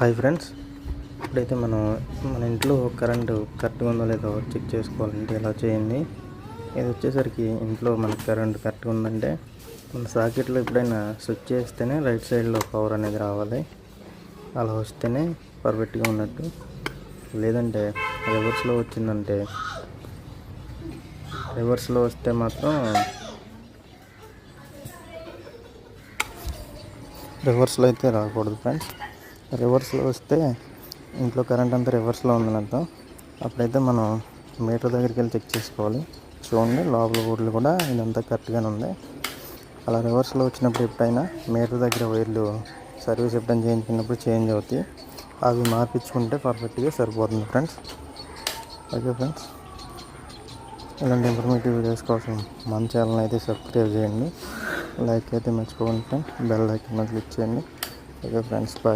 Hi friends, ఇప్పుడైతే మన ఇంట్లో కరెంటు కరెక్ట్గా ఉందో లేదో చెక్ చేసుకోవాలంటే ఇలా చేయండి. ఇది వచ్చేసరికి ఇంట్లో మనకు కరెంట్ కరెక్ట్గా ఉందంటే మన సాకెట్లో ఎప్పుడైనా స్విచ్ చేస్తేనే రైట్ సైడ్లో పవర్ అనేది రావాలి. అలా వస్తేనే పర్ఫెక్ట్గా ఉన్నట్టు. లేదంటే రివర్స్లో వచ్చిందంటే రివర్స్లో వస్తే మాత్రం రివర్స్లో అయితే రాకూడదు ఫ్రెండ్స్. రివర్స్లో వస్తే ఇంట్లో కరెంట్ అంతా రివర్స్లో ఉందని అర్థం. అప్పుడైతే మనం మీటర్ దగ్గరికి వెళ్ళి చెక్ చేసుకోవాలి. చూడండి, లోపల బోర్డులు కూడా ఇదంతా కరెక్ట్గానే ఉంది. అలా రివర్స్లో వచ్చినప్పుడు ఎప్పుడైనా మీటర్ దగ్గర వైర్లు సర్వీస్ ఎప్పుడైనా చేయించుకున్నప్పుడు చేంజ్ అవుతాయి. అవి మార్పించుకుంటే పర్ఫెక్ట్గా సరిపోతుంది ఫ్రెండ్స్. ఓకే ఫ్రెండ్స్, ఇలాంటి ఇన్ఫర్మేటివ్ వీడియోస్ కోసం మన ఛానల్ అయితే సబ్స్క్రైబ్ చేయండి. లైక్ అయితే మర్చిపోకండి ఫ్రెండ్స్. బెల్ ఐకాన్ క్లిక్ చేయండి. Okay friends, bye.